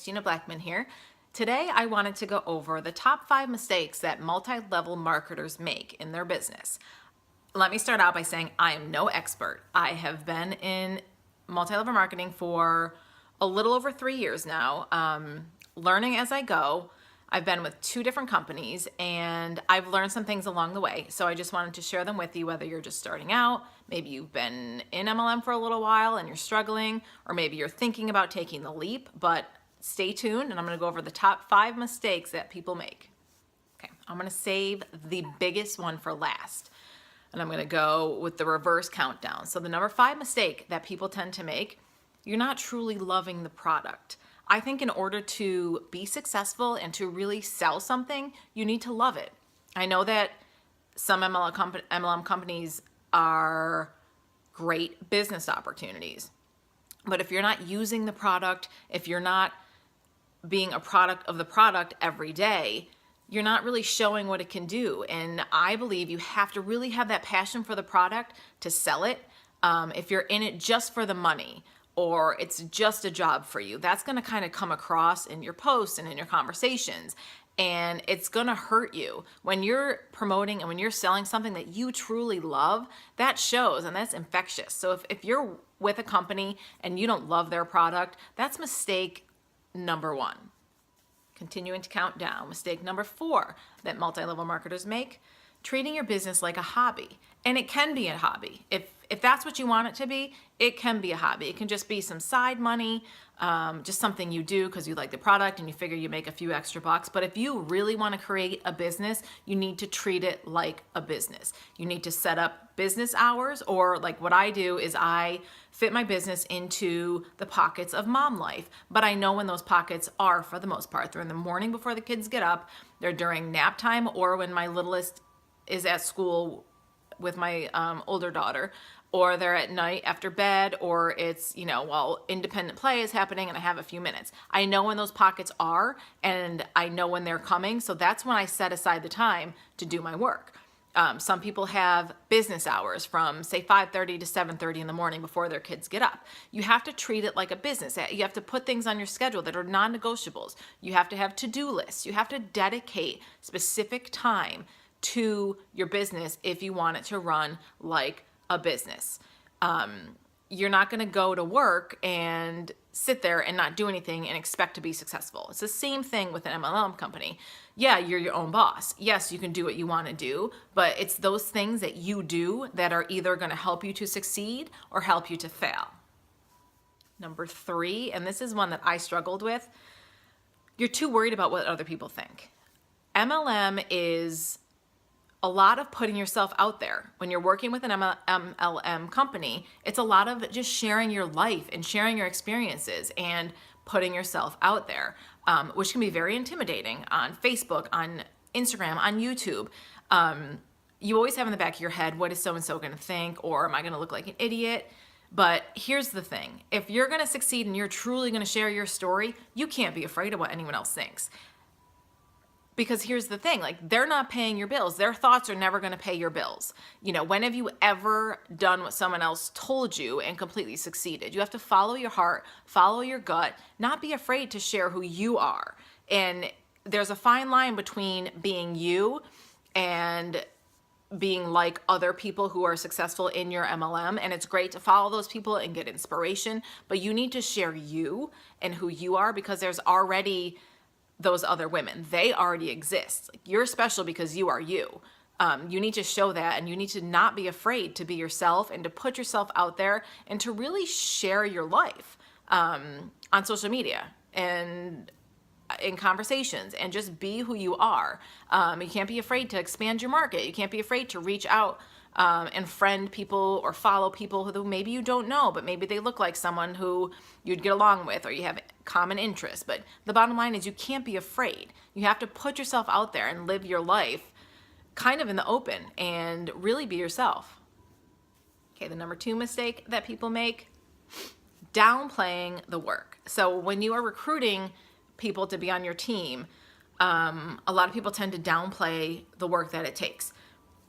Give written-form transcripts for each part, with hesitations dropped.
Christina Blackman here. Today I wanted to go over the top 5 mistakes that multi-level marketers make in their business. Let me start out by saying I am no expert. I have been in multi-level marketing for a little over 3 years now, learning as I go. I've been with 2 different companies and I've learned some things along the way. So I just wanted to share them with you, whether you're just starting out, maybe you've been in MLM for a little while and you're struggling, or maybe you're thinking about taking the leap, but stay tuned and I'm gonna go over the top 5 mistakes that people make. Okay, I'm gonna save the biggest one for last. And I'm gonna go with the reverse countdown. So the number 5 mistake that people tend to make, you're not truly loving the product. I think in order to be successful and to really sell something, you need to love it. I know that some MLM companies are great business opportunities, but if you're not using the product, if you're not being a product of the product every day, you're not really showing what it can do. And I believe you have to really have that passion for the product to sell it. If you're in it just for the money, or it's just a job for you, that's gonna kind of come across in your posts and in your conversations. And it's gonna hurt you. When you're promoting and when you're selling something that you truly love, that shows and that's infectious. So if you're with a company and you don't love their product, that's mistake number 1. Continuing to count down. Mistake number 4 that multi-level marketers make, treating your business like a hobby. And it can be a hobby. If that's what you want it to be, it can be a hobby. It can just be some side money, just something you do because you like the product and you figure you make a few extra bucks. But if you really want to create a business, you need to treat it like a business. You need to set up business hours, or like what I do is I fit my business into the pockets of mom life. But I know when those pockets are, for the most part. They're in the morning before the kids get up, they're during nap time, or when my littlest is at school with my older daughter, or they're at night after bed, or it's, while independent play is happening and I have a few minutes. I know when those pockets are, and I know when they're coming, so that's when I set aside the time to do my work. Some people have business hours from say 5:30 to 7:30 in the morning before their kids get up. You have to treat it like a business. You have to put things on your schedule that are non-negotiables. You have to have to-do lists. You have to dedicate specific time to your business if you want it to run like a business. You're not going to go to work and sit there and not do anything and expect to be successful. It's the same thing with an MLM company. Yeah, you're your own boss. Yes, you can do what you want to do, but it's those things that you do that are either going to help you to succeed or help you to fail. Number 3, and this is one that I struggled with, you're too worried about what other people think. MLM is a lot of putting yourself out there. When you're working with an MLM company, it's a lot of just sharing your life and sharing your experiences and putting yourself out there, which can be very intimidating on Facebook, on Instagram, on YouTube. You always have in the back of your head, what is so-and-so gonna think, or am I gonna look like an idiot? But here's the thing, if you're gonna succeed and you're truly gonna share your story, you can't be afraid of what anyone else thinks. Because here's the thing, like, they're not paying your bills. Their thoughts are never going to pay your bills. When have you ever done what someone else told you and completely succeeded? You have to follow your heart, follow your gut, not be afraid to share who you are. And there's a fine line between being you and being like other people who are successful in your MLM. And it's great to follow those people and get inspiration, but you need to share you and who you are, because there's already those other women. They already exist. You're special because you are you. You need to show that, and you need to not be afraid to be yourself and to put yourself out there and to really share your life on social media and in conversations, and just be who you are. You can't be afraid to expand your market. You can't be afraid to reach out and friend people or follow people who maybe you don't know, but maybe they look like someone who you'd get along with, or you have common interests. But the bottom line is you can't be afraid. You have to put yourself out there and live your life kind of in the open and really be yourself. Okay, the number 2 mistake that people make, downplaying the work. So when you are recruiting people to be on your team, a lot of people tend to downplay the work that it takes.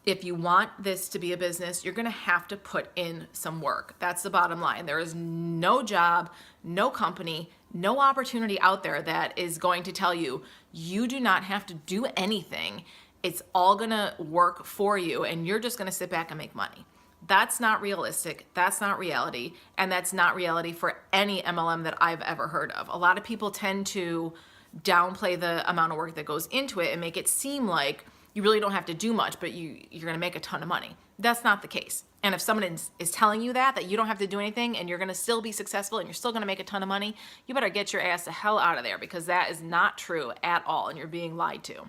If you want this to be a business, you're gonna have to put in some work. That's the bottom line. There is no job, no company, no opportunity out there that is going to tell you, you do not have to do anything. It's all gonna work for you and you're just gonna sit back and make money. That's not realistic. That's not reality. And that's not reality for any MLM that I've ever heard of. A lot of people tend to downplay the amount of work that goes into it and make it seem like you really don't have to do much, but you're gonna make a ton of money. That's not the case. And if someone is telling you that you don't have to do anything and you're gonna still be successful and you're still gonna make a ton of money, you better get your ass the hell out of there, because that is not true at all and you're being lied to.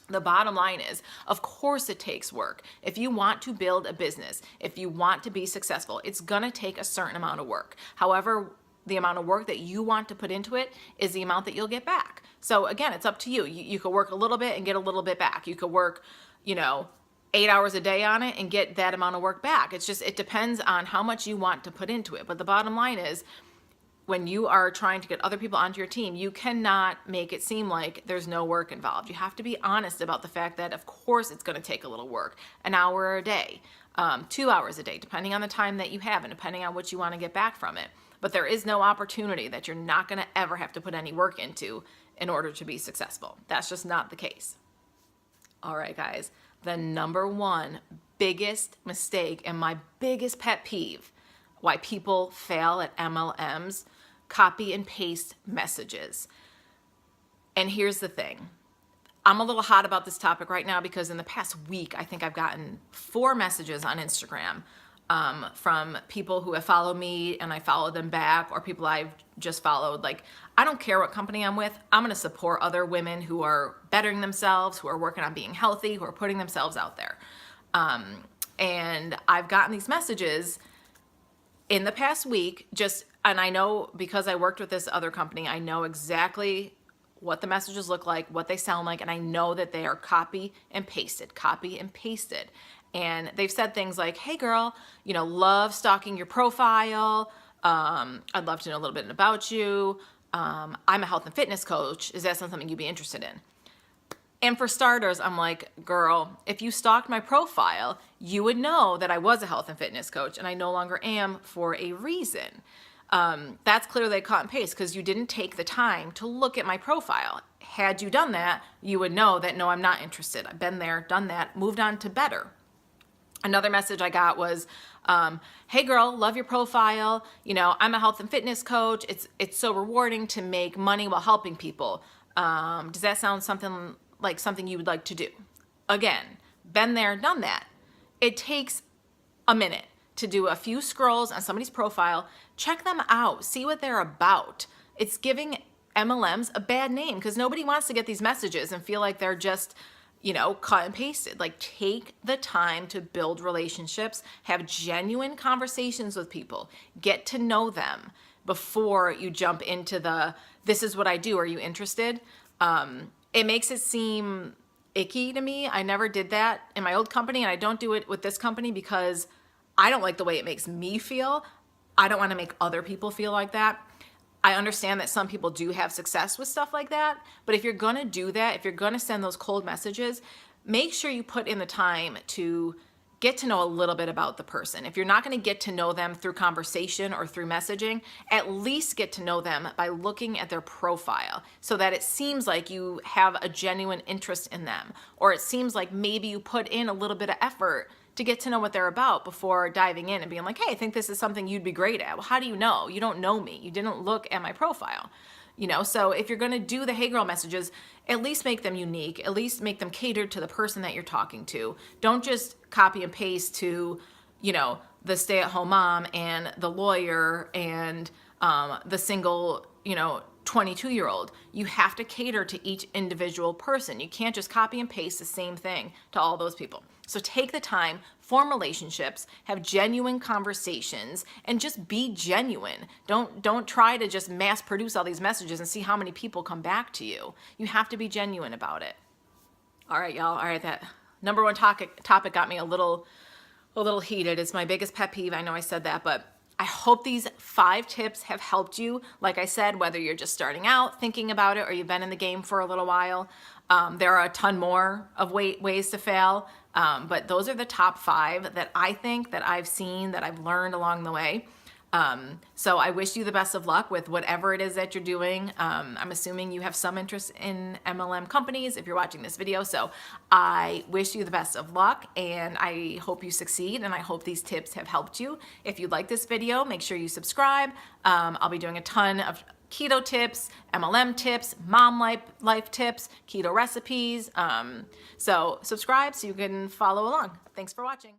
The bottom line is, of course it takes work. If you want to build a business, if you want to be successful, it's gonna take a certain amount of work. However, the amount of work that you want to put into it is the amount that you'll get back. So again, it's up to you. You could work a little bit and get a little bit back. You could work, 8 hours a day on it and get that amount of work back. It depends on how much you want to put into it. But the bottom line is, when you are trying to get other people onto your team, you cannot make it seem like there's no work involved. You have to be honest about the fact that, of course, it's going to take a little work, an hour a day, 2 hours a day, depending on the time that you have and depending on what you want to get back from it. But there is no opportunity that you're not going to ever have to put any work into in order to be successful. That's just not the case. All right, guys, the number one biggest mistake and my biggest pet peeve why people fail at MLMs, copy and paste messages. And here's the thing. I'm a little hot about this topic right now because in the past week, I think I've gotten 4 messages on Instagram from people who have followed me and I follow them back, or people I've just followed. Like, I don't care what company I'm with. I'm gonna support other women who are bettering themselves, who are working on being healthy, who are putting themselves out there. And I've gotten these messages in the past week, and I know because I worked with this other company, I know exactly what the messages look like, what they sound like, and I know that they are copy and pasted. And they've said things like, hey girl, love stalking your profile. I'd love to know a little bit about you. I'm a health and fitness coach. Is that something you'd be interested in? And for starters, I'm like, girl, if you stalked my profile, you would know that I was a health and fitness coach and I no longer am for a reason. That's clearly a cut and paste because you didn't take the time to look at my profile. Had you done that, you would know that, no, I'm not interested. I've been there, done that, moved on to better. Another message I got was, hey girl, love your profile. I'm a health and fitness coach. It's so rewarding to make money while helping people. Does that sound something like something you would like to do? Again, been there, done that. It takes a minute to do a few scrolls on somebody's profile, check them out, see what they're about. It's giving MLMs a bad name because nobody wants to get these messages and feel like they're just, cut and pasted. Like, take the time to build relationships, have genuine conversations with people, get to know them before you jump into this is what I do, are you interested? It makes it seem icky to me. I never did that in my old company, and I don't do it with this company because I don't like the way it makes me feel. I don't want to make other people feel like that. I understand that some people do have success with stuff like that, but if you're going to do that, if you're going to send those cold messages, make sure you put in the time to get to know a little bit about the person. If you're not going to get to know them through conversation or through messaging, at least get to know them by looking at their profile so that it seems like you have a genuine interest in them, or it seems like maybe you put in a little bit of effort to get to know what they're about before diving in and being like, hey, I think this is something you'd be great at. Well, how do you know? You don't know me. You didn't look at my profile. So if you're going to do the hey girl messages, at least make them unique, at least make them catered to the person that you're talking to. Don't just copy and paste to, the stay-at-home mom and the lawyer and the single, 22-year-old. You have to cater to each individual person. You can't just copy and paste the same thing to all those people. So take the time, form relationships, have genuine conversations, and just be genuine. Don't try to just mass produce all these messages and see how many people come back to you. You have to be genuine about it. All right, y'all. All right, that number one topic got me a little heated. It's my biggest pet peeve. I know I said that, but I hope these 5 tips have helped you. Like I said, whether you're just starting out thinking about it or you've been in the game for a little while, there are a ton more of ways to fail. But those are the top 5 that I think that I've seen, that I've learned along the way. So I wish you the best of luck with whatever it is that you're doing. I'm assuming you have some interest in MLM companies if you're watching this video. So I wish you the best of luck, and I hope you succeed, and I hope these tips have helped you. If you like this video, make sure you subscribe. I'll be doing a ton of keto tips, MLM tips, mom life tips, keto recipes. So subscribe so you can follow along. Thanks for watching.